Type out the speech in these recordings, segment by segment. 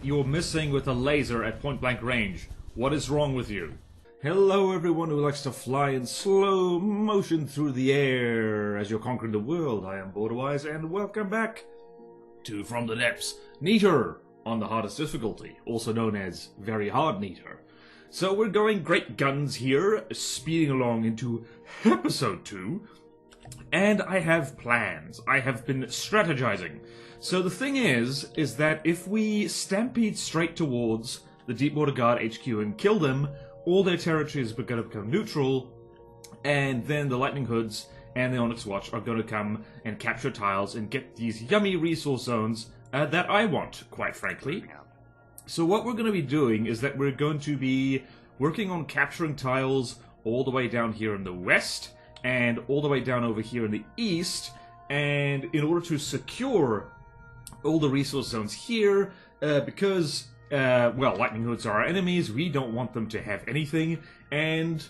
you're missing with a laser at point-blank range. What is wrong with you? Hello everyone who likes to fly in slow motion through the air as you're conquering the world. I am BorderWise and welcome back to From the Depths, Neater on the hardest difficulty, also known as Very Hard Neater. So we're going great guns here, speeding along into episode 2, and I have plans. I have been strategizing. So the thing is that if we stampede straight towards the Deep Border Guard HQ and kill them, all their territories are going to become neutral, and then the Lightning Hoods and the Onyx Watch are going to come and capture tiles and get these yummy resource zones that I want, quite frankly. So what we're going to be doing is that we're going to be working on capturing tiles all the way down here in the west, and all the way down over here in the east, and in order to secure all the resource zones here, because well, Lightning Hoods are our enemies, we don't want them to have anything, and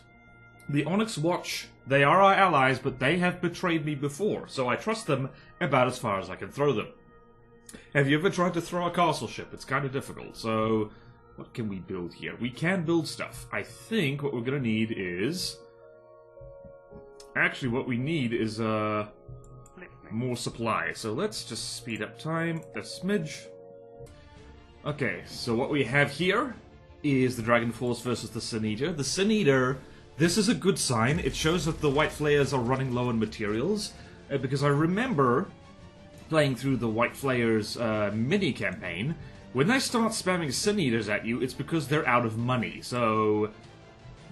the Onyx Watch, they are our allies, but they have betrayed me before, so I trust them about as far as I can throw them. Have you ever tried to throw a castle ship? It's kind of difficult, so what can we build here? We can build stuff. I think what we're going to need is... Actually, what we need is more supply, so let's just speed up time a smidge. Okay, so what we have here is the Dragon Force versus the Sin Eater. The Sin Eater, this is a good sign. It shows that the White Flayers are running low on materials, because I remember playing through the White Flayers mini-campaign. When they start spamming Sin Eaters at you, it's because they're out of money. So,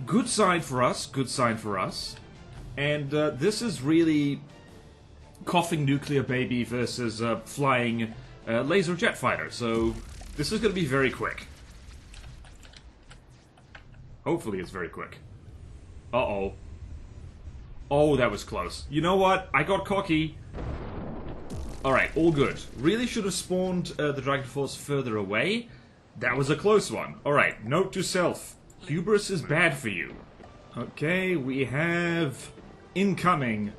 good sign for us, good sign for us. And this is really coughing nuclear baby versus flying laser jet fighter, so this is going to be very quick. Hopefully it's very quick. Uh-oh. Oh, that was close. You know what? I got cocky. Alright, all good. Really should have spawned the Dragon Force further away. That was a close one. Alright, note to self. Hubris is bad for you. Okay, we have incoming.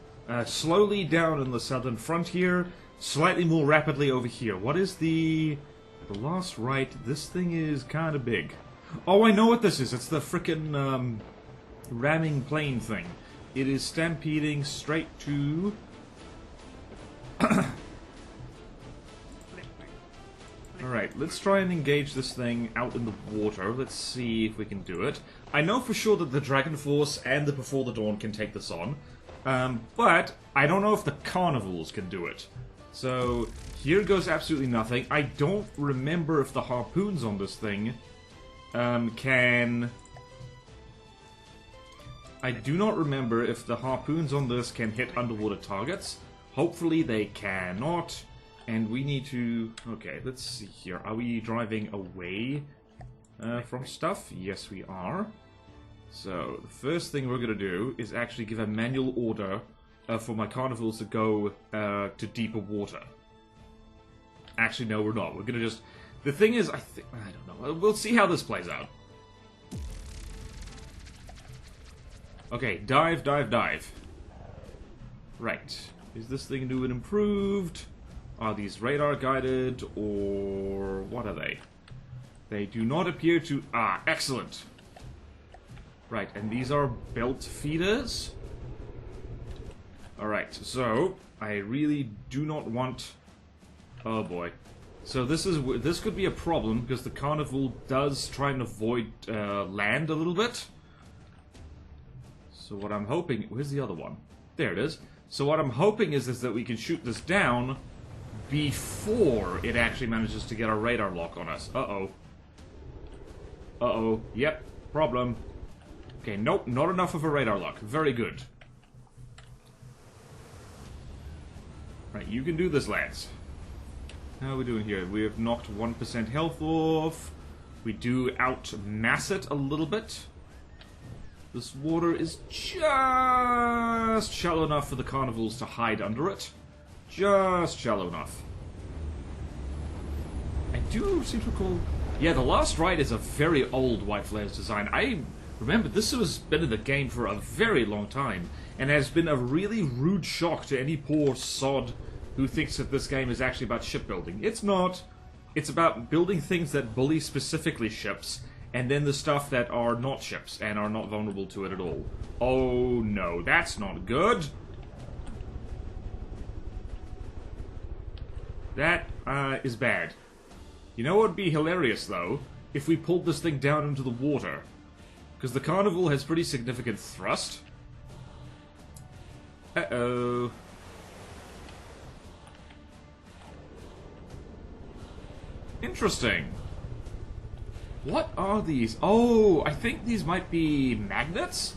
Slowly down in the southern frontier, slightly more rapidly over here. What is the last right? This thing is kind of big. Oh, I know what this is. It's the frickin' ramming plane thing. It is stampeding straight to... Alright, let's try and engage this thing out in the water. Let's see if we can do it. I know for sure that the Dragon Force and the Before the Dawn can take this on. But I don't know if the Carnivals can do it. So, here goes absolutely nothing. I don't remember if the harpoons on this thing can... I do not remember if the harpoons on this can hit underwater targets. Hopefully they cannot. And we need to... Okay, let's see here. Are we driving away from stuff? Yes, we are. So, the first thing we're going to do is actually give a manual order for my Carnivals to go to deeper water. Actually, no, we're not. We're going to just... The thing is, I don't know. We'll see how this plays out. Okay, dive, dive, dive. Right. Is this thing new and improved? Are these radar guided, or what are they? They do not appear to... Ah, excellent. Right, and these are belt feeders. Alright, so I really do not want... Oh boy. So this could be a problem, because the Carnival does try and avoid land a little bit. So what I'm hoping... Where's the other one? There it is. So what I'm hoping is that we can shoot this down before it actually manages to get a radar lock on us. Uh-oh. Uh-oh. Yep, problem. Okay, nope, not enough of a radar lock. Very good. Right, you can do this, lads. How are we doing here? We have knocked 1% health off. We do outmass it a little bit. This water is just shallow enough for the Carnivals to hide under it. Just shallow enough. I do seem to recall... Yeah, the last ride is a very old White Flares design. I remember this has been in the game for a very long time, and has been a really rude shock to any poor sod who thinks that this game is actually about shipbuilding. It's not. It's about building things that bully specifically ships, and then the stuff that are not ships, and are not vulnerable to it at all. Oh no, that's not good! That, is bad. You know what would be hilarious, though? If we pulled this thing down into the water. Because the Carnival has pretty significant thrust. Uh-oh. Interesting. What are these? Oh, I think these might be magnets?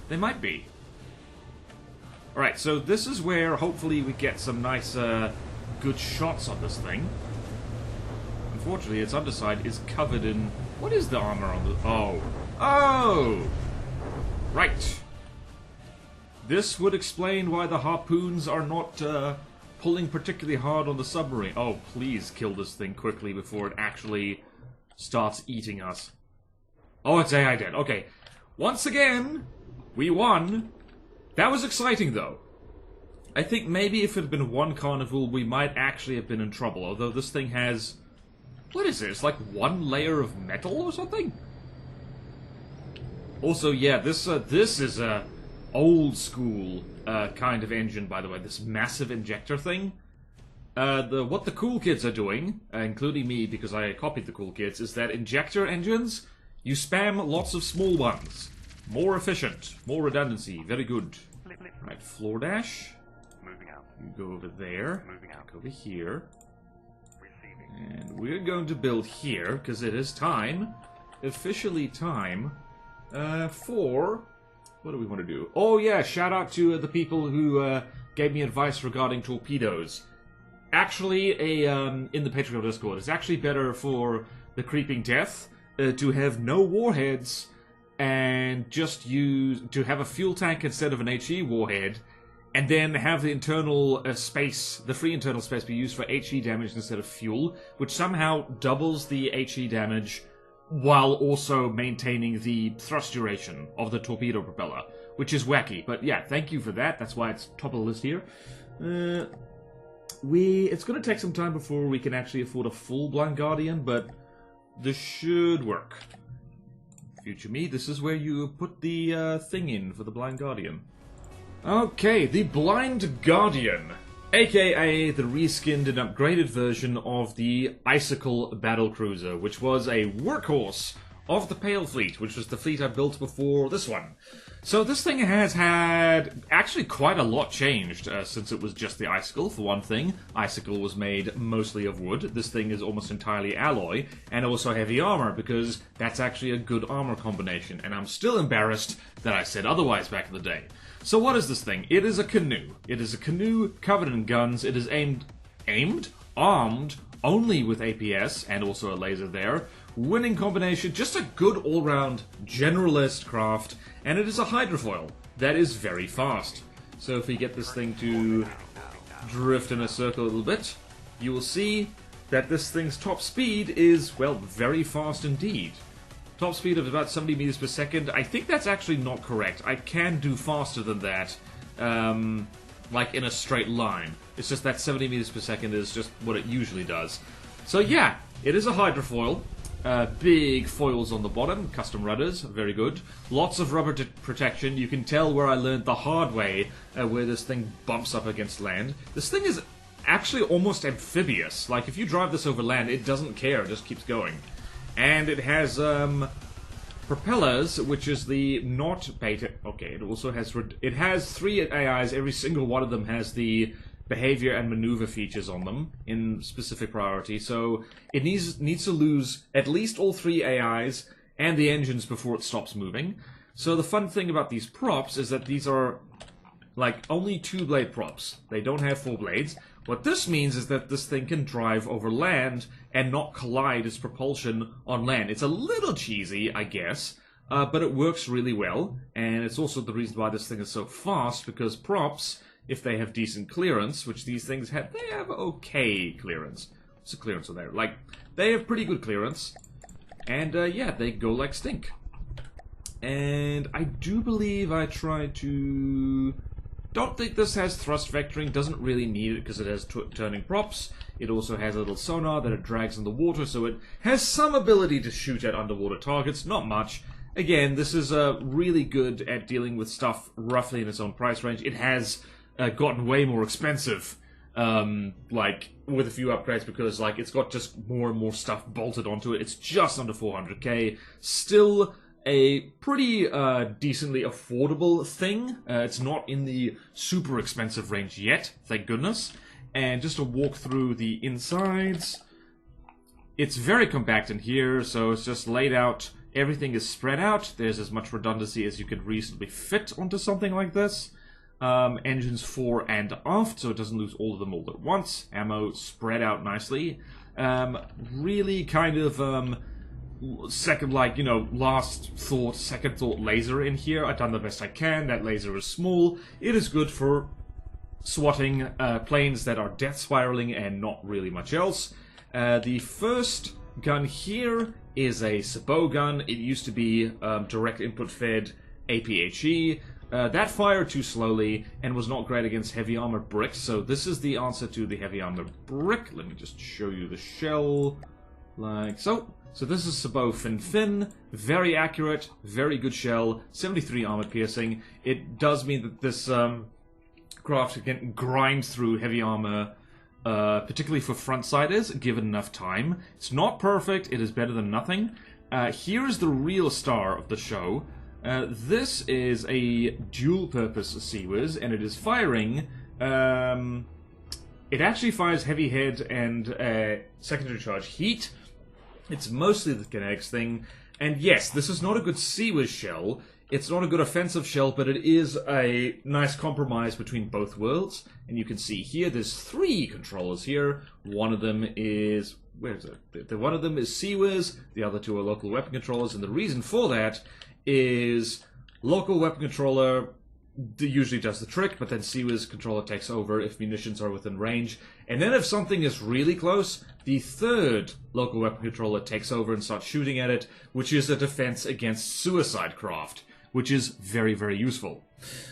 They might be. Alright, so this is where hopefully we get some nice, good shots on this thing. Unfortunately, its underside is covered in... What is the armor on the... Oh. Oh! Right. This would explain why the harpoons are not, pulling particularly hard on the submarine. Oh, please kill this thing quickly before it actually starts eating us. Oh, it's AI dead. Okay. Once again, we won. That was exciting, though. I think maybe if it had been one Carnival, we might actually have been in trouble. Although this thing has... What is this? Like one layer of metal or something? Also, yeah, this is a old school kind of engine, by the way. This massive injector thing. What the cool kids are doing, including me because I copied the cool kids, is that injector engines, you spam lots of small ones. More efficient, more redundancy, very good. Right, floor dash. Moving out. You go over there. Moving out. Go over here. Receiving. And we're going to build here, because it is time, officially time, for... What do we want to do? Oh yeah, shout out to the people who gave me advice regarding torpedoes. Actually, in the Patreon Discord, it's actually better for the Creeping Death to have no warheads and just to have a fuel tank instead of an HE warhead, and then have the internal space, the free internal space, be used for HE damage instead of fuel, which somehow doubles the HE damage while also maintaining the thrust duration of the torpedo propeller, which is wacky. But yeah, thank you for that. That's why it's top of the list here. It's going to take some time before we can actually afford a full Blind Guardian, but this should work. Future me, this is where you put the thing in for the Blind Guardian. Okay, the Blind Guardian, aka the reskinned and upgraded version of the Icicle Battlecruiser, which was a workhorse of the Pale Fleet, which was the fleet I built before this one. So this thing has had actually quite a lot changed since it was just the Icicle, for one thing. Icicle was made mostly of wood. This thing is almost entirely alloy, and also heavy armor, because that's actually a good armor combination, and I'm still embarrassed that I said otherwise back in the day. So what is this thing? It is a canoe. It is a canoe covered in guns. It is armed only with APS, and also a laser there. Winning combination, just a good all-round generalist craft, and it is a hydrofoil that is very fast. So if we get this thing to drift in a circle a little bit, you will see that this thing's top speed is, well, very fast indeed. Top speed of about 70 meters per second. I think that's actually not correct. I can do faster than that, like in a straight line. It's just that 70 meters per second is just what it usually does. So yeah, it is a hydrofoil. Big foils on the bottom, custom rudders, very good. Lots of rubber protection. You can tell where I learned the hard way, where this thing bumps up against land. This thing is actually almost amphibious. Like, if you drive this over land, it doesn't care, it just keeps going. And it has, propellers, which is the not beta... Okay, it also has... It has 3 AIs, every single one of them has the behavior and maneuver features on them in specific priority, so it needs to lose at least all 3 AIs and the engines before it stops moving. So the fun thing about these props is that these are like only 2-blade props. They don't have 4 blades. What this means is that this thing can drive over land and not collide its propulsion on land. It's a little cheesy, I guess, but it works really well, and it's also the reason why this thing is so fast, because props, if they have decent clearance, which these things have, they have okay clearance. What's the clearance on there? Like, they have pretty good clearance. And, yeah, they go like stink. And I do believe I tried to Don't think this has thrust vectoring, doesn't really need it because it has turning props. It also has a little sonar that it drags in the water, so it has some ability to shoot at underwater targets, not much. Again, this is really good at dealing with stuff roughly in its own price range. It has gotten way more expensive, like, with a few upgrades, because, like, it's got just more and more stuff bolted onto it. It's just under 400k. Still a pretty decently affordable thing. It's not in the super expensive range yet, thank goodness. And just to walk through the insides, it's very compact in here, so it's just laid out. Everything is spread out. There's as much redundancy as you could reasonably fit onto something like this. Engines fore and aft, so it doesn't lose all of them all at once. Ammo spread out nicely. Really kind of second thought laser in here. I've done the best I can. That laser is small. It is good for swatting planes that are death spiraling and not really much else. The first gun here is a sabot gun. It used to be direct input fed APHE. That fired too slowly and was not great against heavy armored bricks, so this is the answer to the heavy armored brick. Let me just show you the shell, like so. So this is sabot fin, very accurate, very good shell, 73 armor piercing. It does mean that this craft can grind through heavy armor, particularly for frontsiders, given enough time. It's not perfect, it is better than nothing. Here is the real star of the show. This is a dual-purpose Seawiz, and it is firing... it actually fires heavy head and secondary charge heat. It's mostly the kinetics thing. And yes, this is not a good Seawiz shell. It's not a good offensive shell, but it is a nice compromise between both worlds. And you can see here, there's 3 controllers here. One of them is... where is it? One of them is Seawiz, the other 2 are local weapon controllers, and the reason for that is local weapon controller usually does the trick, but then Seawiz controller takes over if munitions are within range. And then if something is really close, the third local weapon controller takes over and starts shooting at it, which is a defense against suicide craft, which is very, very useful.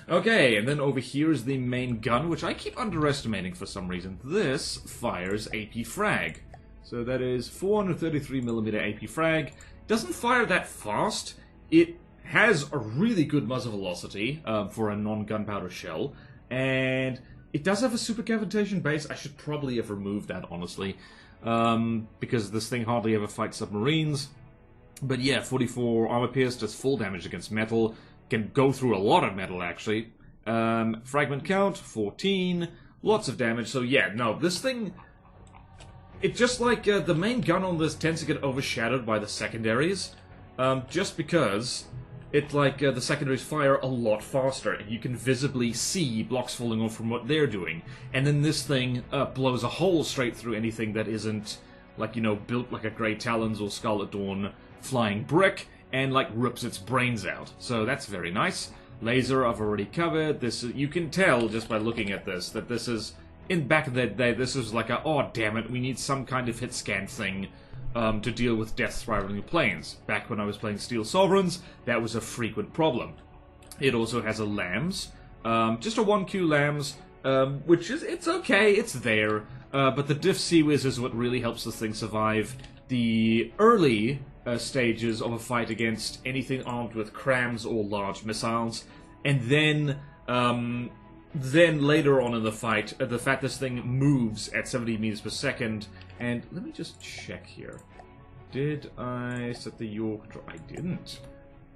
Okay, and then over here is the main gun, which I keep underestimating for some reason. This fires AP frag. So that is 433mm AP frag. Doesn't fire that fast. It has a really good muzzle velocity for a non-gunpowder shell, and it does have a super cavitation base. I should probably have removed that, honestly, because this thing hardly ever fights submarines. But yeah, 44 armor pierce does full damage against metal, can go through a lot of metal, actually. Fragment count, 14, lots of damage, so yeah, no, this thing... It just like, the main gun on this tends to get overshadowed by the secondaries, just because... It the secondaries fire a lot faster, and you can visibly see blocks falling off from what they're doing. And then this thing blows a hole straight through anything that isn't, like, you know, built like a Grey Talons or Scarlet Dawn flying brick, and, like, rips its brains out. So that's very nice. Laser I've already covered. This you can tell just by looking at this, that this is, in back of the day, this is like a, oh damn it, we need some kind of hit scan thing to deal with death spiraling planes. Back when I was playing Steel Sovereigns, that was a frequent problem. It also has a LAMS, just a 1Q LAMS, which is, it's okay, it's there, but the Diff Seawiz is what really helps this thing survive the early stages of a fight against anything armed with crams or large missiles, and then later on in the fight, the fact this thing moves at 70 meters per second, and let me just check here. Did I set the yaw control? I didn't.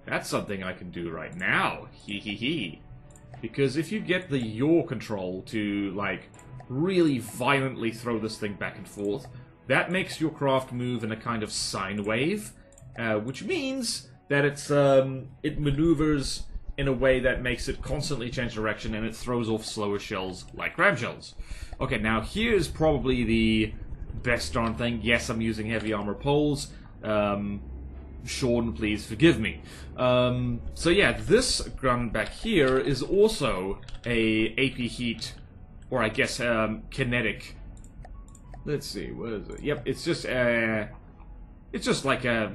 That's something I can do right now. Hee hee hee. Because if you get the yaw control to, like, really violently throw this thing back and forth, that makes your craft move in a kind of sine wave, which means that it maneuvers in a way that makes it constantly change direction, and it throws off slower shells like crab shells. Okay, now here's probably the best darn thing. Yes, I'm using heavy armor poles. Sean, please forgive me. So yeah, this gun back here is also a AP heat, or I guess kinetic. Let's see, what is it? Yep, it's just It's just like a,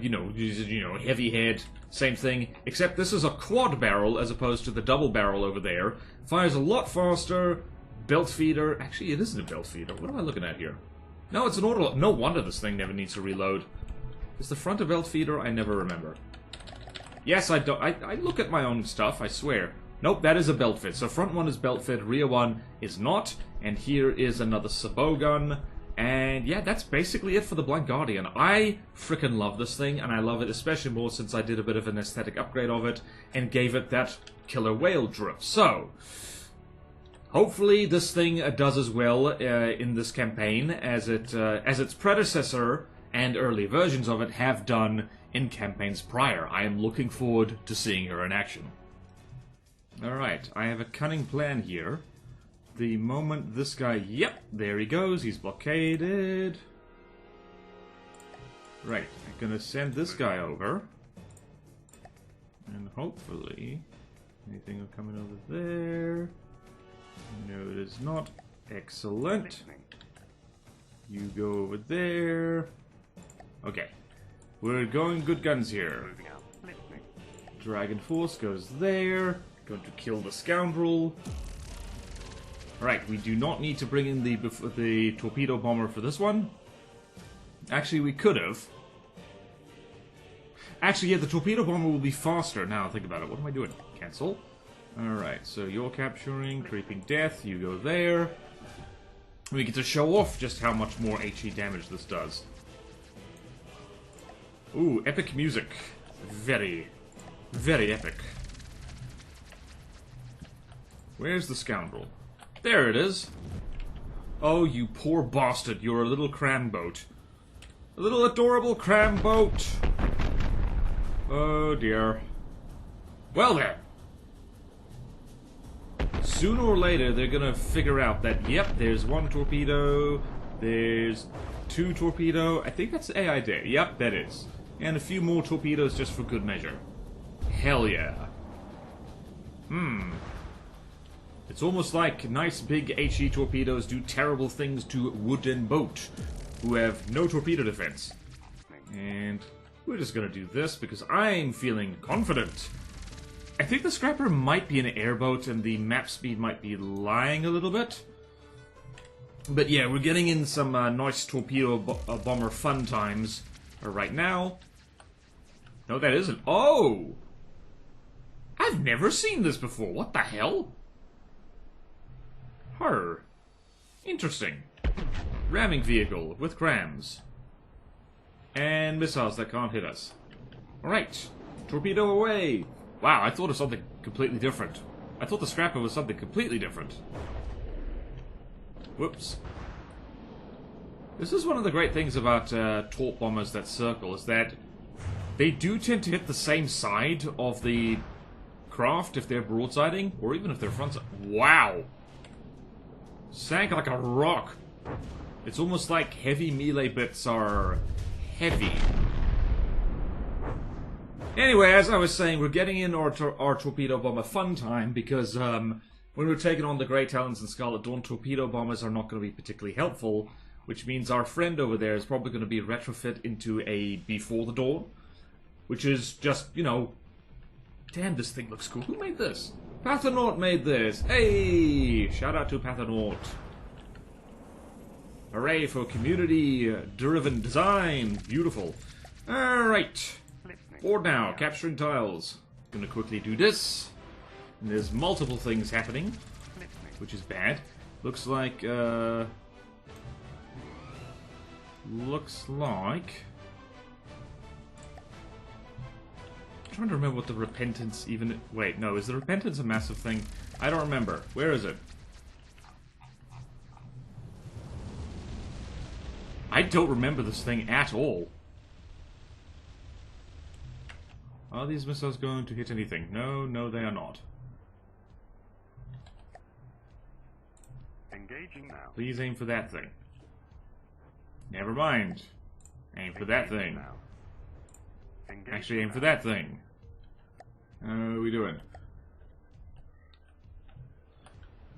heavy head, same thing, except this is a quad barrel as opposed to the double barrel over there. Fires a lot faster, belt feeder. Actually, it isn't a belt feeder. What am I looking at here? No, it's an auto. No wonder this thing never needs to reload. Is the front a belt feeder? I never remember. Yes, I don't. I look at my own stuff, I swear. Nope, that is a belt fit. So front one is belt fit, rear one is not. And here is another sabot gun. And yeah, that's basically it for the Blank Guardian. I frickin' love this thing, and I love it especially more since I did a bit of an aesthetic upgrade of it and gave it that killer whale drip. So, hopefully this thing does as well in this campaign as its predecessor and early versions of it have done in campaigns prior. I am looking forward to seeing her in action. Alright, I have a cunning plan here. The moment this guy... Yep, there he goes. He's blockaded. Right, I'm gonna send this guy over. And hopefully... anything will come in over there. No, it is not. Excellent. You go over there. Okay. We're going good guns here. Dragon Force goes there. Going to kill the scoundrel. Right, we do not need to bring in the torpedo bomber for this one. Actually, we could have. Actually, yeah, the torpedo bomber will be faster. Now, think about it. What am I doing? Cancel. Alright, so you're capturing Creeping Death. You go there. We get to show off just how much more HE damage this does. Ooh, epic music. Very, very epic. Where's the scoundrel? There it is. Oh, you poor bastard. You're a little cram boat. A little adorable cram boat. Oh, dear. Well, then. Sooner or later, they're gonna figure out that, yep, there's one torpedo, there's two torpedo. I think that's AI Day. Yep, that is. And a few more torpedoes just for good measure. Hell yeah. It's almost like nice big HE torpedoes do terrible things to wooden boat, who have no torpedo defense. And we're just gonna do this because I'm feeling confident. I think the Scrapper might be an airboat and the map speed might be lying a little bit. But yeah, we're getting in some nice torpedo bomber fun times right now. No, that isn't. Oh! I've never seen this before. What the hell? Her. Interesting. Ramming vehicle with crams. And missiles that can't hit us. Alright. Torpedo away. Wow, I thought of something completely different. I thought the Scrapper was something completely different. Whoops. This is one of the great things about torp bombers that circle, is that they do tend to hit the same side of the craft if they're broadsiding, or even if they're frontside. Wow! Sank like a rock. It's almost like heavy melee bits are heavy. Anyway, as I was saying, we're getting in our torpedo bomber fun time because when we're taking on the Grey Talons and Scarlet Dawn, torpedo bombers are not going to be particularly helpful, which means our friend over there is probably going to be retrofit into a Before the Dawn, which is just, you know, damn, this thing looks cool. Who made this? Pathanaut made this. Hey! Shout out to Pathanaut. Hooray for community-driven design. Beautiful. Alright. Board now. Capturing tiles. Gonna quickly do this. And there's multiple things happening, which is bad. Looks like, I'm trying to remember what the Repentance even... Wait, no, is the Repentance a massive thing? I don't remember. Where is it? I don't remember this thing at all. Are these missiles going to hit anything? No, no, they are not. Engaging now. Please aim for that thing. Never mind. Aim for that thing. Actually, aim for that thing. How are we doing?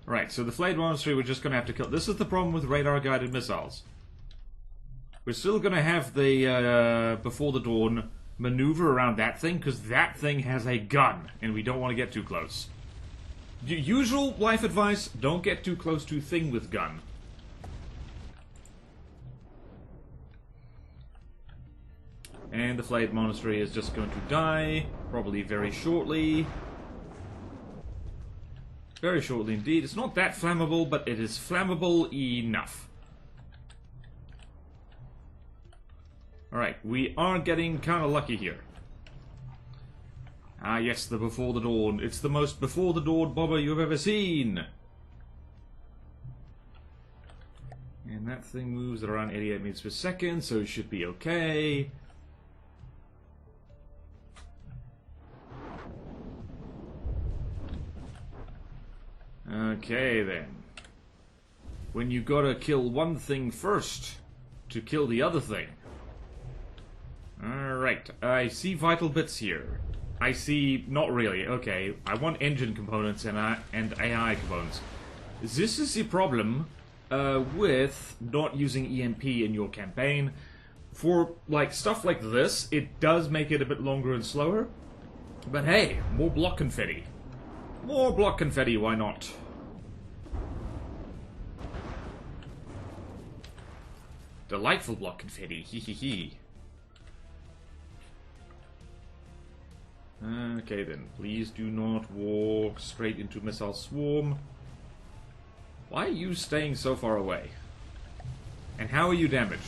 Right, so the flayed monastery we're just going to have to kill. This is the problem with radar-guided missiles. We're still going to have the Before the Dawn maneuver around that thing, because that thing has a gun, and we don't want to get too close. Usual life advice, don't get too close to thing with gun. And the Flayed Monastery is just going to die, probably very shortly. Very shortly indeed. It's not that flammable, but it is flammable enough. Alright, we are getting kind of lucky here. Ah yes, the Before the Dawn. It's the most Before the Dawn bobber you've ever seen. And that thing moves at around 88 meters per second, so it should be okay. Okay then. When you gotta kill one thing first to kill the other thing. Alright, I see vital bits here. I see... not really, okay. I want engine components and AI components. This is the problem with not using EMP in your campaign. For, like, stuff like this, it does make it a bit longer and slower. But hey, more block confetti. More block confetti, why not? Delightful block confetti, hee hee hee. Okay then, please do not walk straight into Missile Swarm. Why are you staying so far away? And how are you damaged?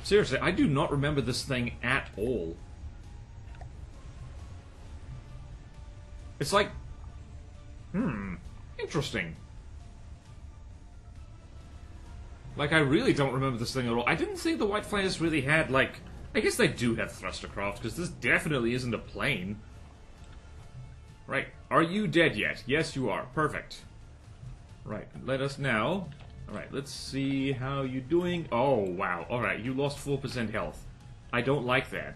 Seriously, I do not remember this thing at all. It's like... interesting. Like, I really don't remember this thing at all. I didn't think the White Flyers really had, like... I guess they do have thrustercraft, because this definitely isn't a plane. Right. Are you dead yet? Yes, you are. Perfect. Right. Let us now... Alright, let's see how you're doing. Oh, wow. Alright, you lost 4% health. I don't like that.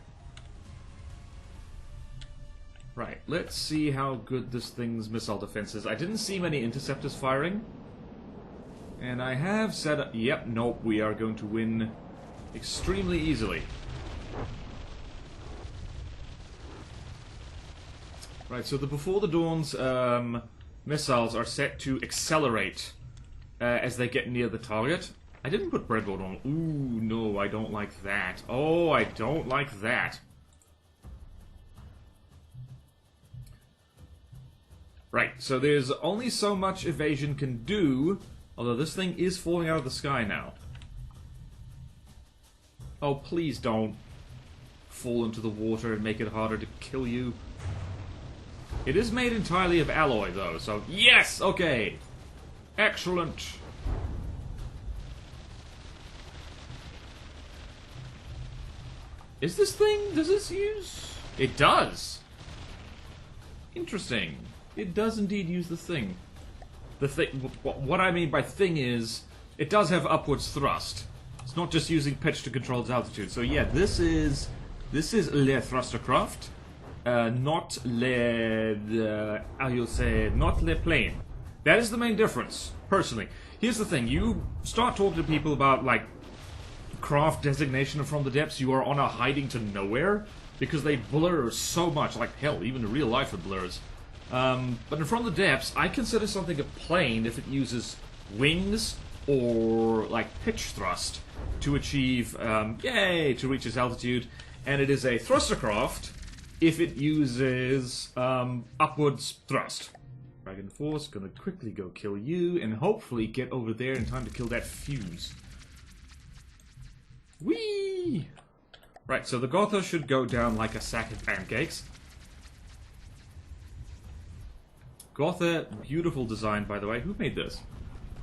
Right, let's see how good this thing's missile defense is. I didn't see many interceptors firing. And I have set up... Yep, nope, we are going to win extremely easily. Right, so the Before the Dawn's missiles are set to accelerate as they get near the target. I didn't put breadboard on. Ooh, no, I don't like that. Oh, I don't like that. Right, so there's only so much evasion can do, although this thing is falling out of the sky now. Oh, please don't fall into the water and make it harder to kill you. It is made entirely of alloy, though, so... Yes! Okay! Excellent! Is this thing... Does this use... It does! Interesting. It does indeed use the thing. The thing... What I mean by thing is... It does have upwards thrust. It's not just using pitch to control its altitude. So yeah, this is le thrustercraft. Not le... how you'll say... Not le plane. That is the main difference, personally. Here's the thing. You start talking to people about, like, craft designation from the depths, you are on a hiding to nowhere, because they blur so much. Like, hell, even in real life it blurs. But in From the Depths, I consider something a plane if it uses wings or, like, pitch thrust to achieve, to reach its altitude. And it is a thrustercraft if it uses upwards thrust. Dragon Force, gonna quickly go kill you, and hopefully get over there in time to kill that fuse. Whee! Right, so the Gotha should go down like a sack of pancakes. Gotha, beautiful design, by the way. Who made this?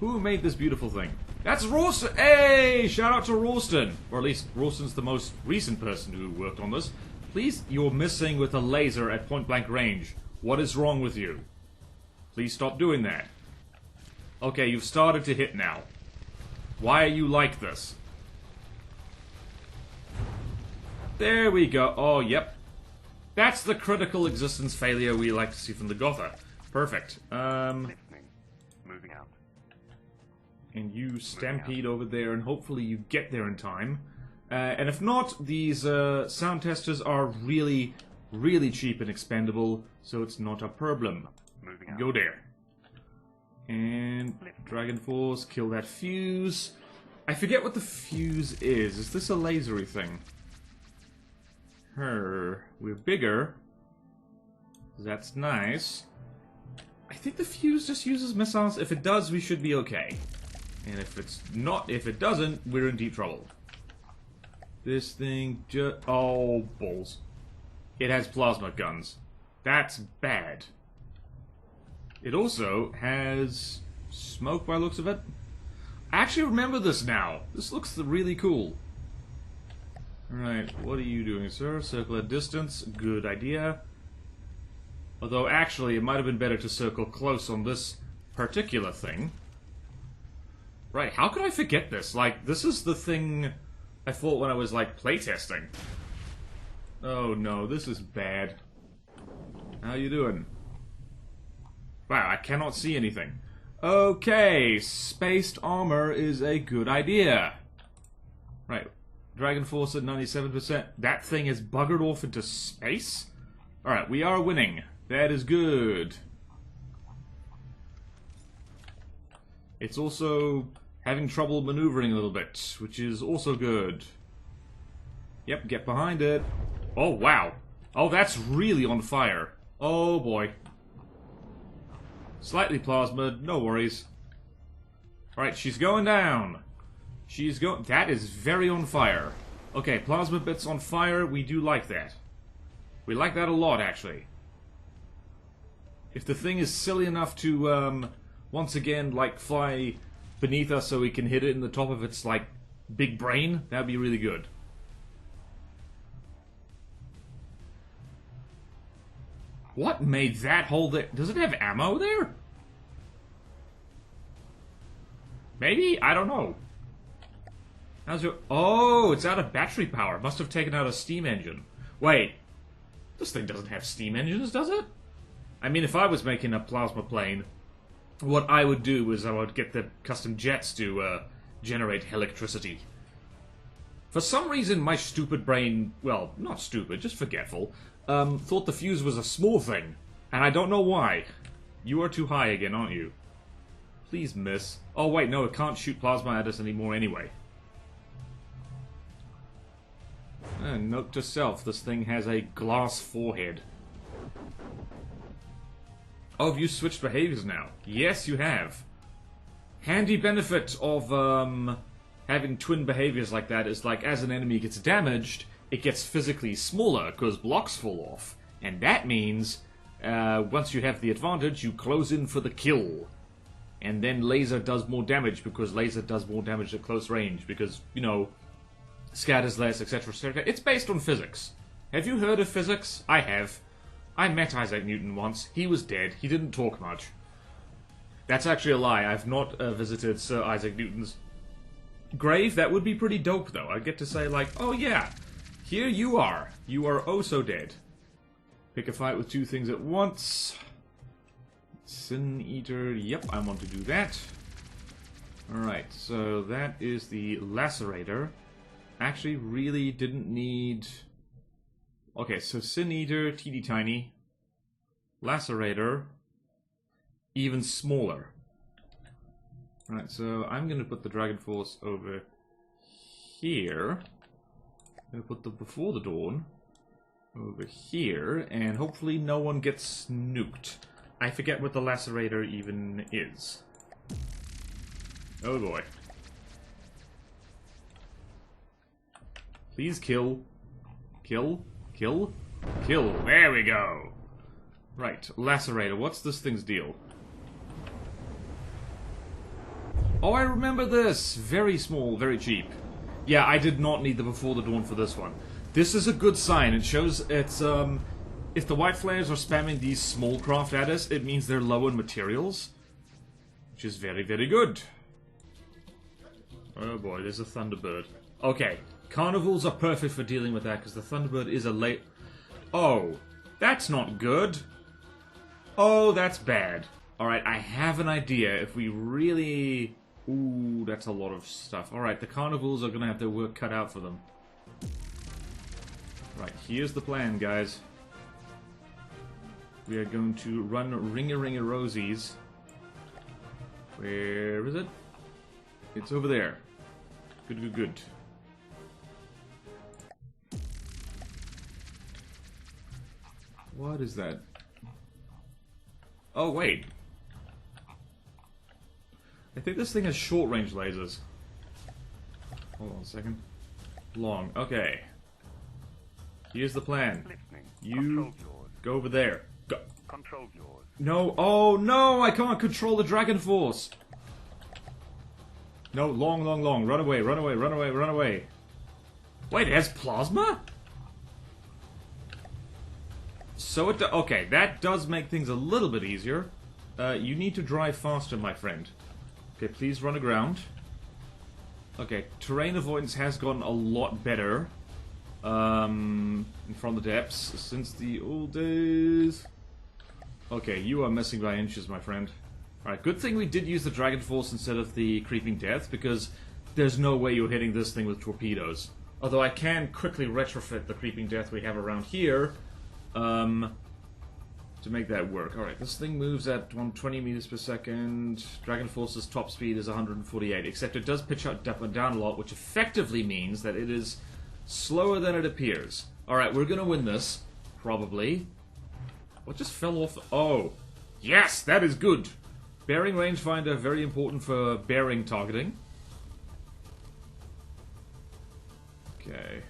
Who made this beautiful thing? That's Rawston! Hey! Shout out to Rawston! Or at least, Rawston's the most recent person who worked on this. Please, you're missing with a laser at point-blank range. What is wrong with you? Please stop doing that. Okay, you've started to hit now. Why are you like this? There we go. Oh, yep. That's the critical existence failure we like to see from the Gotha. Perfect. Moving out. And you stampede over there, and hopefully you get there in time. And if not, these sound testers are really, really cheap and expendable, so it's not a problem. Moving out. Go there. And Dragon Force, kill that fuse. I forget what the fuse is. Is this a lasery thing? We're bigger. That's nice. I think the fuse just uses missiles. If it does, we should be okay. And if it's not, if it doesn't, we're in deep trouble. This thing just... Oh, balls. It has plasma guns. That's bad. It also has smoke by the looks of it. I actually remember this now. This looks really cool. Alright, what are you doing, sir? Circle at distance. Good idea. Although, actually, it might have been better to circle close on this particular thing. Right, how could I forget this? Like, this is the thing I thought when I was, like, playtesting. Oh no, this is bad. How you doing? Wow, I cannot see anything. Okay, spaced armor is a good idea. Right, Dragon Force at 97%. That thing is buggered off into space? Alright, we are winning. That is good. It's also having trouble maneuvering a little bit, which is also good. Yep, get behind it. Oh, wow. Oh, that's really on fire. Oh, boy. Slightly plasmid, no worries. Alright, she's going down. She's going... That is very on fire. Okay, plasma bits on fire, we do like that. We like that a lot, actually. If the thing is silly enough to, once again, like, fly beneath us so we can hit it in the top of its, like, big brain, that'd be really good. What made that hole there? Does it have ammo there? Maybe? I don't know. How's your... Oh, it's out of battery power. Must have taken out a steam engine. Wait. This thing doesn't have steam engines, does it? I mean, if I was making a plasma plane, what I would do is I would get the custom jets to generate electricity. For some reason, my stupid brain... Well, not stupid, just forgetful... thought the fuse was a small thing, and I don't know why. You are too high again, aren't you? Please miss. Oh wait, no, it can't shoot plasma at us anymore anyway. And note to self, this thing has a glass forehead. Oh, have you switched behaviors now? Yes, you have. Handy benefit of having twin behaviors like that is like as an enemy gets damaged, it gets physically smaller because blocks fall off. And that means, once you have the advantage, you close in for the kill. And then laser does more damage because laser does more damage at close range because, you know, scatters less, etc., etc. It's based on physics. Have you heard of physics? I have. I met Isaac Newton once. He was dead. He didn't talk much. That's actually a lie. I've not visited Sir Isaac Newton's grave. That would be pretty dope, though. I'd get to say, like, oh yeah, here you are. You are oh so dead. Pick a fight with two things at once. Sin Eater. Yep, I want to do that. Alright, so that is the Lacerator. Actually, really didn't need... Okay, so Sin Eater, teeny tiny. Lacerator, even smaller. Alright, so I'm going to put the Dragon Force over here. I'm going to put the Before the Dawn over here, and hopefully no one gets nuked. I forget what the Lacerator even is. Oh boy. Please kill. Kill. Kill. Kill. There we go. Right, Lacerator. What's this thing's deal? Oh, I remember this! Very small, very cheap. Yeah, I did not need the Before the Dawn for this one. This is a good sign. It shows it's, if the White Flares are spamming these small craft at us, it means they're low in materials. Which is very, very good. Oh boy, there's a Thunderbird. Okay, Carnivals are perfect for dealing with that, because the Thunderbird is a late... Oh, that's not good. Oh, that's bad. Alright, I have an idea. If we really Ooh, that's a lot of stuff. Alright, the carnivals are gonna have their work cut out for them. Right, here's the plan, guys. We are going to run ring-a-ring-a-rosies. Where is it? It's over there. Good, good, good. What is that? Oh, wait. I think this thing has short-range lasers. Hold on a second. Long. Okay. Here's the plan. You go over there. Go. Control yours. No. Oh, no! I can't control the Dragon Force! No, long, long, long. Run away, run away, run away, run away. Wait, it has plasma? So it... Okay, that does make things a little bit easier. You need to drive faster, my friend. Okay, please run aground. Okay, terrain avoidance has gotten a lot better. From the depths since the old days. Okay, you are missing by inches, my friend. Alright, good thing we did use the Dragon Force instead of the Creeping Death, because there's no way you're hitting this thing with torpedoes. Although I can quickly retrofit the Creeping Death we have around here, to make that work. Alright, this thing moves at 120 meters per second. Dragon Force's top speed is 148, except it does pitch up and down a lot, which effectively means that it is slower than it appears. Alright, we're gonna win this. Probably. What just fell off? Oh. Yes, that is good. Bearing rangefinder, very important for bearing targeting. Okay.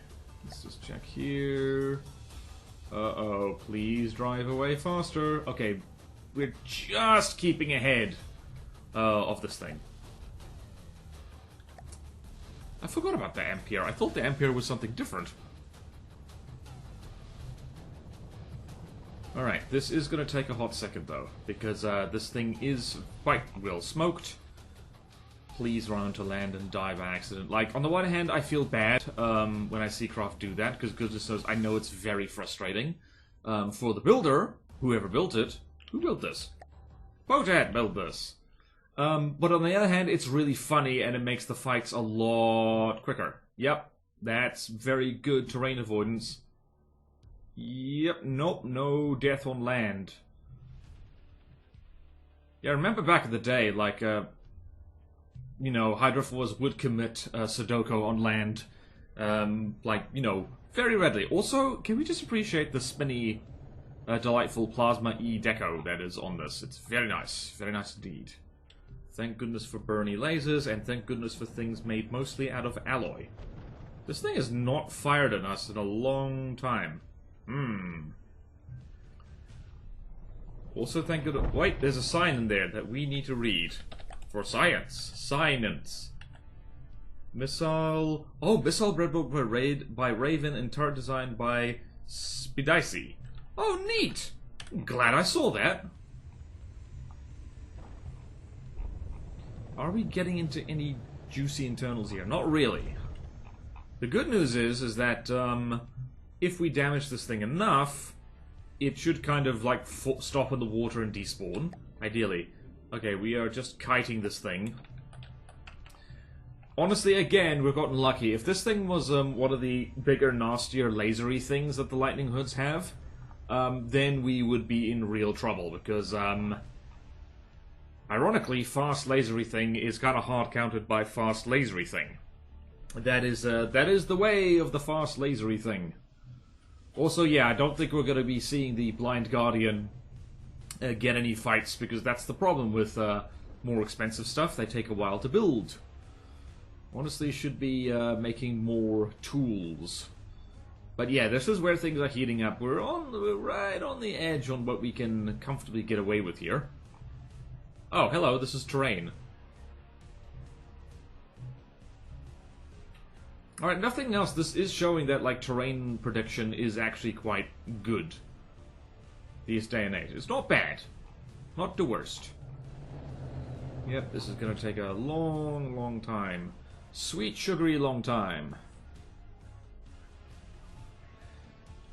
Let's just check here. Uh-oh, please drive away faster. Okay, we're just keeping ahead of this thing. I forgot about the Ampere. I thought the Ampere was something different. Alright, this is going to take a hot second, though, because this thing is quite well smoked. Please run onto land and die by accident. Like, on the one hand, I feel bad when I see craft do that, because goodness knows I know it's very frustrating. For the builder, whoever built it, who built this? Potat built this. But on the other hand, it's really funny, and it makes the fights a lot quicker. Yep, that's very good terrain avoidance. Yep, nope, no death on land. Yeah, I remember back in the day, like, you know, Hydrophores would commit Sudoku on land, like, you know, very readily. Also, can we just appreciate the spinny, delightful Plasma E deco that is on this? It's very nice indeed. Thank goodness for Bernie lasers, and thank goodness for things made mostly out of alloy. This thing has not fired at us in a long time. Also, thank goodness... Wait, there's a sign in there that we need to read. For science. Science. Missile... Oh, missile breadbook by Raven and turret designed by Spidicy. Oh, neat! I'm glad I saw that. Are we getting into any juicy internals here? Not really. The good news is that, if we damage this thing enough, it should kind of, like, stop in the water and despawn, ideally. Okay, we are just kiting this thing. Honestly, again, we've gotten lucky. If this thing was one of the bigger, nastier, lasery things that the Lightning Hoods have, then we would be in real trouble, because, ironically, fast lasery thing is kind of hard countered by fast lasery thing. That is the way of the fast lasery thing. Also, yeah, I don't think we're going to be seeing the Blind Guardian get any fights, because that's the problem with more expensive stuff. They take a while to build. Honestly, should be making more tools. But yeah, this is where things are heating up. We're right on the edge on what we can comfortably get away with here. Oh, hello, this is terrain. Alright, nothing else. This is showing that, like, terrain prediction is actually quite good these day and age. It's not bad. Not the worst. Yep, this is going to take a long, long time. Sweet, sugary long time.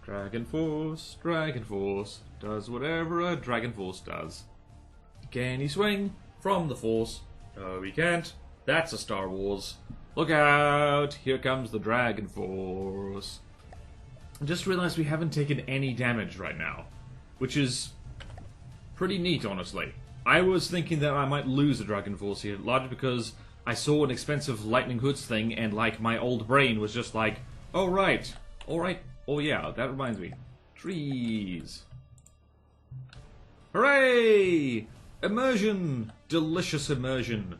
Dragon Force does whatever a Dragon Force does. Can he swing from the Force? No, he can't. That's a Star Wars. Look out! Here comes the Dragon Force. I just realized we haven't taken any damage right now, which is pretty neat, honestly. I was thinking that I might lose the Dragon Force here, largely because I saw an expensive Lightning Hoods thing, and like my old brain was just like, oh right, alright, oh yeah, that reminds me. Trees. Hooray! Immersion! Delicious immersion.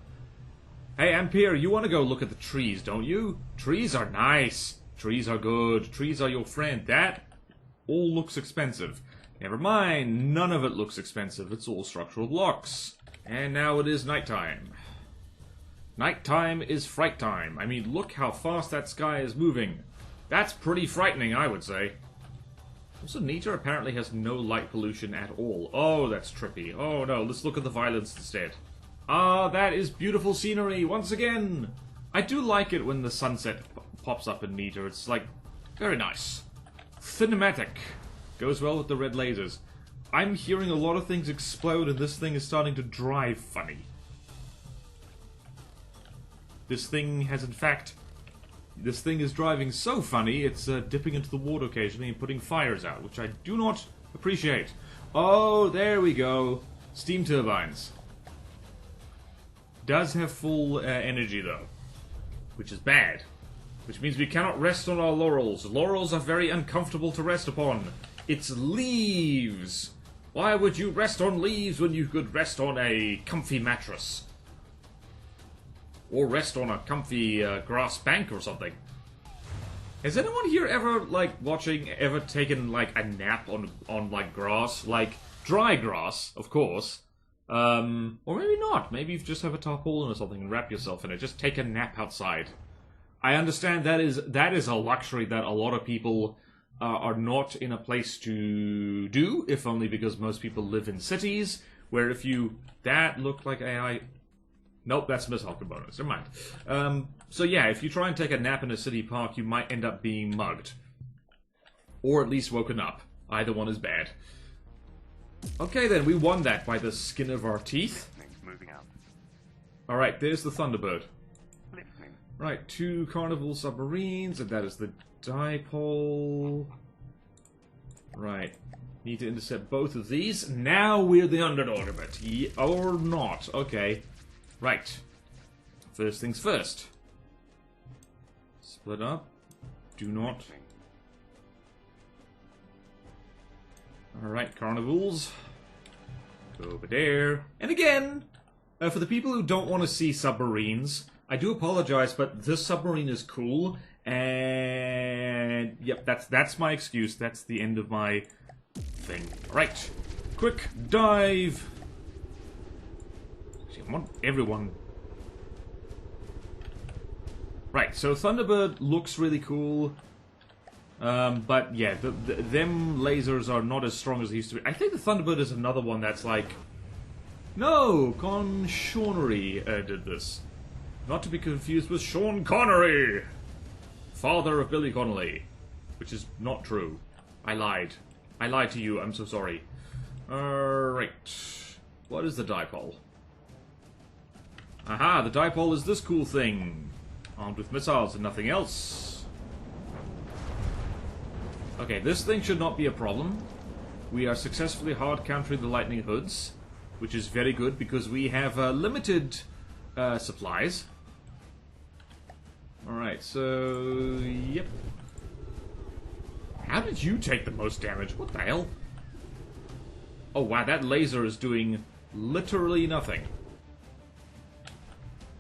Hey, Ampere, you want to go look at the trees, don't you? Trees are nice. Trees are good. Trees are your friend. That all looks expensive. Never mind, none of it looks expensive. It's all structural blocks. And now it is nighttime. Nighttime is fright time. I mean, look how fast that sky is moving. That's pretty frightening, I would say. Also, Nita apparently has no light pollution at all. Oh, that's trippy. Oh no, let's look at the violence instead. Ah, that is beautiful scenery, once again! I do like it when the sunset pops up in Nita. It's, like, very nice. Cinematic. Goes well with the red lasers. I'm hearing a lot of things explode, and this thing is starting to drive funny. This thing has, in fact... This thing is driving so funny, it's dipping into the water occasionally and putting fires out, which I do not appreciate. Oh, there we go. Steam turbines. Does have full energy, though. Which is bad. Which means we cannot rest on our laurels. Laurels are very uncomfortable to rest upon. It's leaves. Why would you rest on leaves when you could rest on a comfy mattress? Or rest on a comfy grass bank or something. Has anyone here ever, like, ever taken, like, a nap on like, grass? Like, dry grass, of course. Or maybe not. Maybe you just have a tarpaulin or something and wrap yourself in it. Just take a nap outside. I understand that is a luxury that a lot of people are not in a place to do, if only because most people live in cities, where if you... That looked like AI... Nope, that's missile components. Never mind. So yeah, if you try and take a nap in a city park, you might end up being mugged. Or at least woken up. Either one is bad. Okay then, we won that by the skin of our teeth. Moving out. Alright, there's the Thunderbird. Listening. Right, 2 Carnival submarines, and that is the dipole. Right. Need to intercept both of these. Now we're the underdog of it. Or not. Okay. Right. First things first. Split up. Do not. Alright, Carnivals. Go over there. And again, for the people who don't want to see submarines, I do apologize, but this submarine is cool. And yep, that's my excuse. That's the end of my thing. Alright. Quick dive. I want everyone. Right, so Thunderbird looks really cool. But yeah, them lasers are not as strong as they used to be. I think the Thunderbird is another one that's like... No! Con Shaunery did this. Not to be confused with Sean Connery! Father of Billy Connolly. Which is not true. I lied. I lied to you, I'm so sorry. Alright. What is the dipole? Aha, the dipole is this cool thing. Armed with missiles and nothing else. Okay, this thing should not be a problem. We are successfully hard countering the Lightning Hoods, which is very good because we have limited supplies. Alright, so... Yep. How did you take the most damage? What the hell? Oh wow, that laser is doing literally nothing.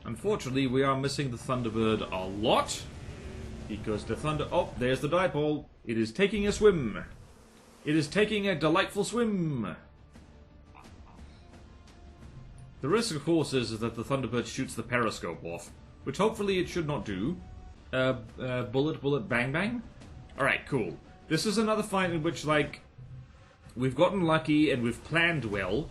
Unfortunately, we are missing the Thunderbird a lot. Because the Oh, there's the dipole. It is taking a swim. It is taking a delightful swim. The risk, of course, is that the Thunderbird shoots the periscope off. Which hopefully it should not do. Bullet, bullet, bang, bang. Alright, cool. This is another fight in which, like, we've gotten lucky and we've planned well.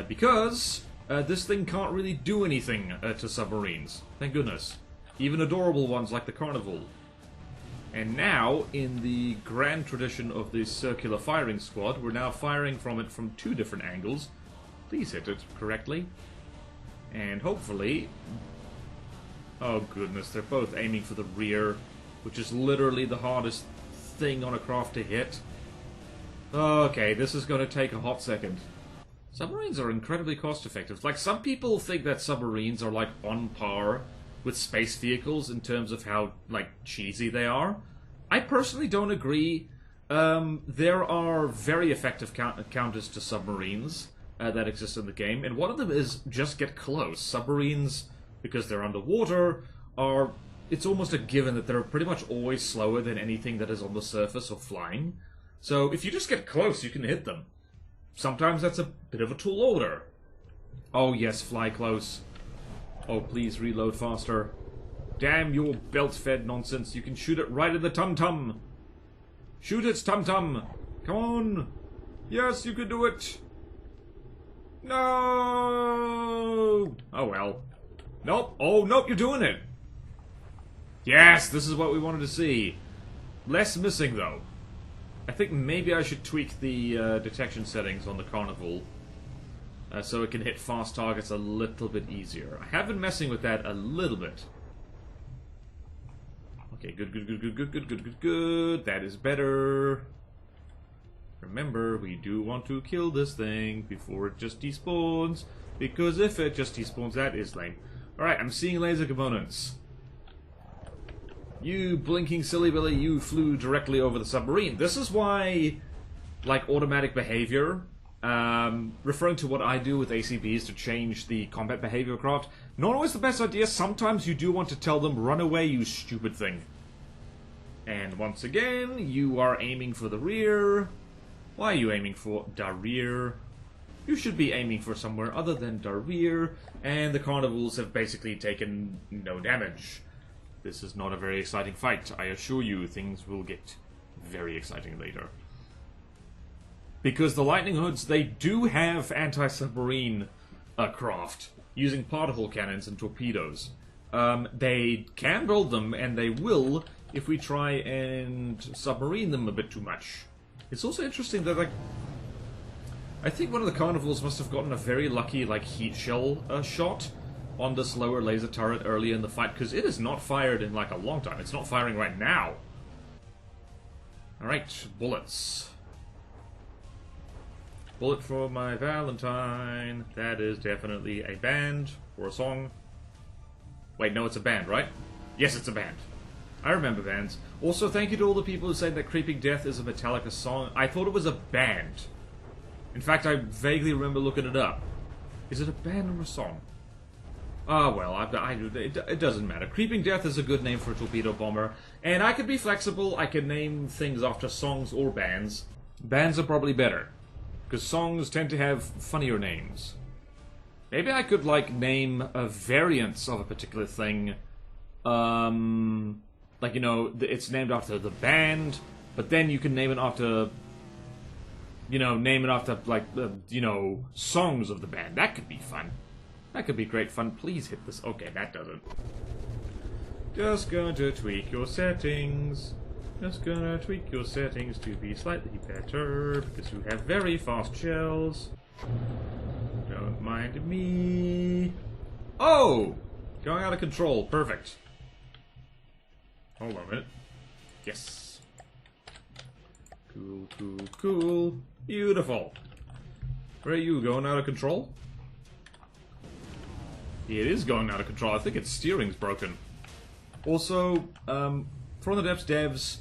Because... this thing can't really do anything to submarines. Thank goodness. Even adorable ones like the Carnival. And now, in the grand tradition of the circular firing squad, we're now firing from it from 2 different angles. Please hit it correctly. And hopefully... Oh goodness, they're both aiming for the rear, which is literally the hardest thing on a craft to hit. Okay, this is going to take a hot second. Submarines are incredibly cost-effective. Like, some people think that submarines are, like, on par with space vehicles in terms of how, like, cheesy they are. I personally don't agree. There are very effective counters to submarines that exist in the game, and one of them is just get close. Submarines, because they're underwater, are... It's almost a given that they're pretty much always slower than anything that is on the surface or flying. So if you just get close, you can hit them. Sometimes that's a bit of a tall order. Oh yes, fly close. Oh, please reload faster. Damn your belt-fed nonsense. You can shoot it right in the tum-tum. Shoot it, tum-tum. Come on. Yes, you can do it. No. Oh well. Nope. Oh, nope, you're doing it. Yes, this is what we wanted to see. Less missing, though. I think maybe I should tweak the detection settings on the Carnival so it can hit fast targets a little bit easier. I have been messing with that a little bit. Okay, good. That is better. Remember, we do want to kill this thing before it just despawns, because if it just despawns, that is lame. Alright, I'm seeing laser components. You blinking silly Billy, you flew directly over the submarine. This is why, like, automatic behavior, referring to what I do with ACBs to change the combat behavior of craft, not always the best idea. Sometimes you do want to tell them, run away, you stupid thing. And once again, you are aiming for the rear. Why are you aiming for the rear? You should be aiming for somewhere other than the rear, and the Carnivals have basically taken no damage. This is not a very exciting fight. I assure you, things will get very exciting later. Because the Lightning Hoods, they do have anti-submarine craft, using particle cannons and torpedoes. They can build them, and they will, if we try and submarine them a bit too much. It's also interesting that, like, I think one of the Carnivals must have gotten a very lucky, like, heat shell shot on this lower laser turret early in the fight, because it is not fired in, like, a long time. It's not firing right now. Alright, bullets. Bullet for my Valentine. That is definitely a band, or a song. Wait, no, it's a band, right? Yes, it's a band. I remember bands. Also, thank you to all the people who say that Creeping Death is a Metallica song. I thought it was a band. In fact, I vaguely remember looking it up. Is it a band or a song? Ah, well, it doesn't matter. Creeping Death is a good name for a torpedo bomber, and I could be flexible. I could name things after songs or bands. Bands are probably better, because songs tend to have funnier names. Maybe I could, like, name variants of a particular thing. Like, you know, it's named after the band, but then you can name it after, you know, like, you know, songs of the band. That could be fun. That could be great fun. Please hit this. Okay, that doesn't. Just going to tweak your settings. Just gonna tweak your settings to be slightly better, because you have very fast shells. Don't mind me. Oh! Going out of control. Perfect. Hold on a minute. Yes. Cool. Beautiful. Where are you? Going out of control? It is going out of control. I think its steering's broken. Also, From the Depths devs,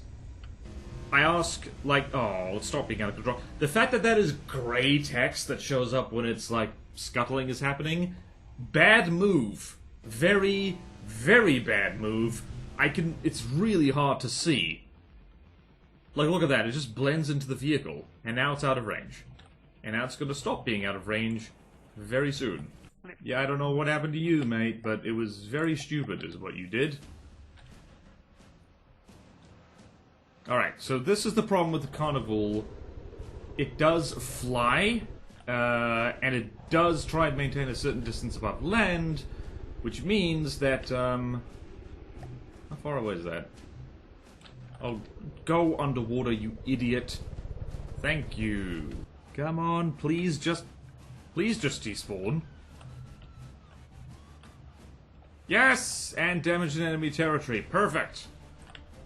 I ask, like, oh, let's stop being out of control. The fact that that is gray text that shows up when it's, like, scuttling is happening, bad move. Very, very bad move. It's really hard to see. Like, look at that, it just blends into the vehicle, and now it's out of range. And now it's going to stop being out of range very soon. Yeah, I don't know what happened to you, mate, but it was very stupid is what you did. Alright, so this is the problem with the Carnival. It does fly, and it does try and maintain a certain distance above land, which means that, how far away is that? Oh, go underwater, you idiot. Thank you. Come on, please just despawn. Yes! And damage an enemy territory. Perfect.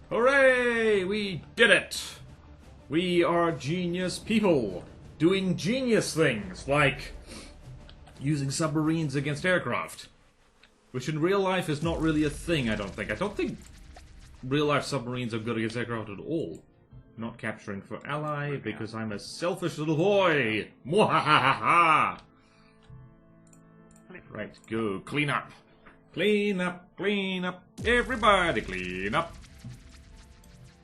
Hooray! We did it! We are genius people. Doing genius things, like using submarines against aircraft. Which in real life is not really a thing, I don't think. I don't think real-life submarines are good against aircraft at all. Not capturing for ally, because I'm a selfish little boy! Mwahaha! Right, go. Clean up. Clean up, clean up. Everybody clean up.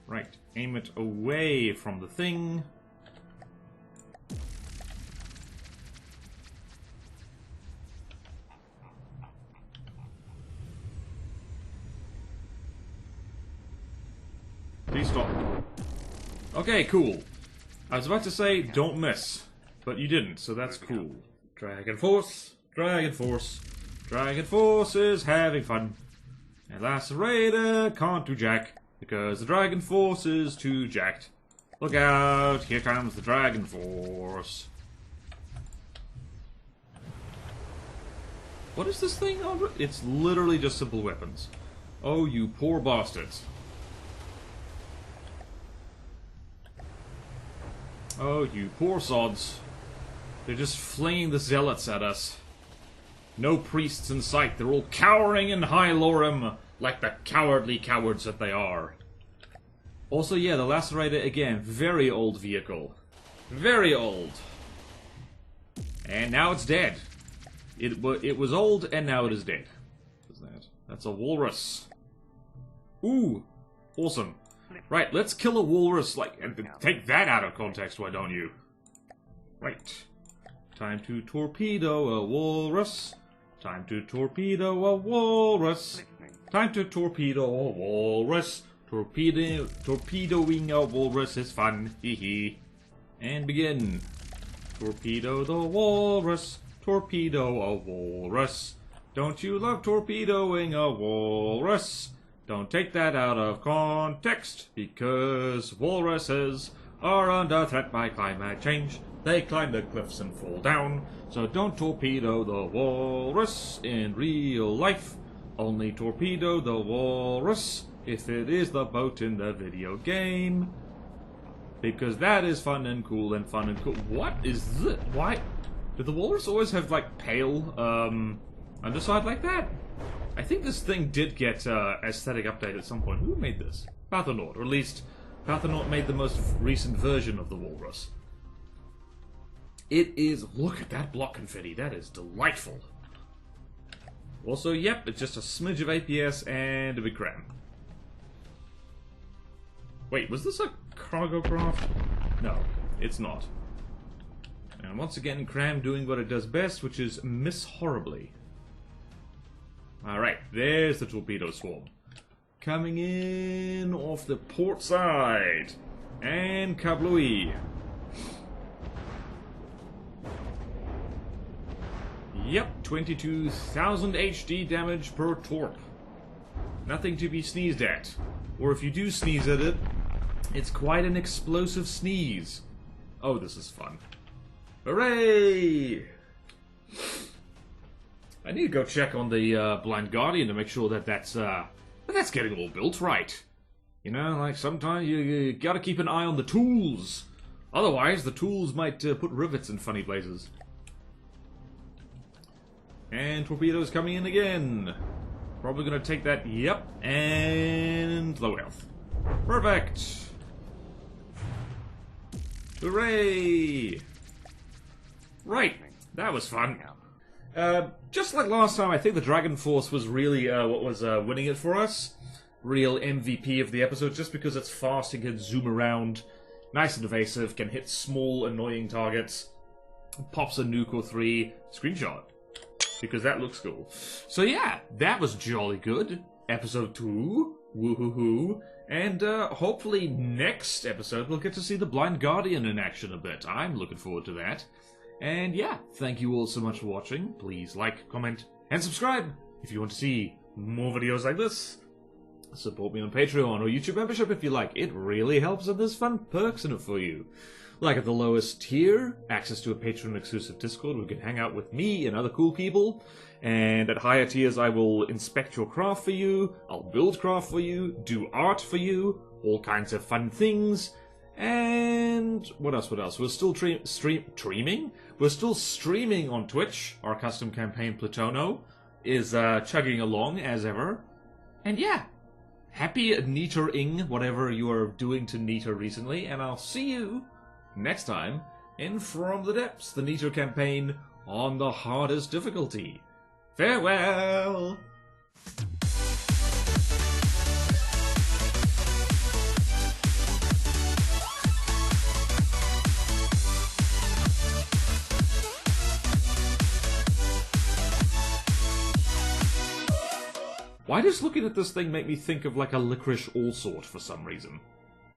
Right, aim it away from the thing. Please stop. Okay, cool. I was about to say, don't miss. But you didn't, so that's cool. Dragon Force, Dragon Force. Dragon Force is having fun. And Lacerator can't do jack, because the Dragon Force is too jacked. Look out, here comes the Dragon Force. What is this thing? It's literally just simple weapons. Oh, you poor bastards. Oh, you poor sods. They're just flinging the zealots at us. No priests in sight. They're all cowering in High Lorem, like the cowardly cowards that they are. Also, yeah, the Lacerator, again, very old vehicle. Very old. And now it's dead. It was old, and now it is dead. What's that? That's a walrus. Ooh, awesome. Right, let's kill a walrus, like, and take that out of context, why don't you? Right. Time to torpedo a walrus. Time to torpedo a walrus. Time to torpedo a walrus. Torpedoing a walrus is fun, hee. And begin. Torpedo the walrus. Torpedo a walrus. Don't you love torpedoing a walrus? Don't take that out of context, because walruses are under threat by climate change. They climb the cliffs and fall down, so don't torpedo the walrus in real life. Only torpedo the walrus if it is the boat in the video game. Because that is fun and cool and fun and cool. What is this? Why? Did the walrus always have, like, pale, underside like that? I think this thing did get aesthetic update at some point. Who made this? Pathanaut, or at least Pathanaut made the most recent version of the walrus. It is... Look at that block confetti. That is delightful. Also, yep, it's just a smidge of APS and a big cram. Wait, was this a cargo craft? No, it's not. And once again, cram doing what it does best, which is miss horribly. Alright, there's the torpedo swarm. Coming in off the port side. And kablooey. Yep, 22,000 HD damage per torp. Nothing to be sneezed at. Or if you do sneeze at it, it's quite an explosive sneeze. Oh, this is fun. Hooray! I need to go check on the Blind Guardian to make sure that that's getting all built right. You know, like sometimes you gotta keep an eye on the tools. Otherwise, the tools might put rivets in funny places. And torpedoes coming in again. Probably gonna take that, yep, and low health. Perfect! Hooray! Right, that was fun. Just like last time, I think the Dragon Force was really what was winning it for us. Real MVP of the episode, just because it's fast and can zoom around. Nice and evasive, can hit small, annoying targets. Pops a nuke or three. Screenshot. Because that looks cool. So yeah, that was jolly good. Episode 2. Woohoo. And hopefully next episode we'll get to see the Blind Guardian in action a bit. I'm looking forward to that. And yeah, thank you all so much for watching. Please like, comment, and subscribe if you want to see more videos like this. Support me on Patreon or YouTube membership if you like. It really helps, and there's fun perks in it for you. Like at the lowest tier, access to a Patreon-exclusive Discord where you can hang out with me and other cool people. And at higher tiers, I will inspect your craft for you, I'll build craft for you, do art for you, all kinds of fun things. And what else? We're still streaming? We're still streaming on Twitch. Our custom campaign, Plutono, is chugging along as ever. And yeah, happy Neater-ing, whatever you are doing to Neater recently, and I'll see you next time in From the Depths, the Neater campaign on the hardest difficulty. Farewell! Why does looking at this thing make me think of like a licorice allsort for some reason?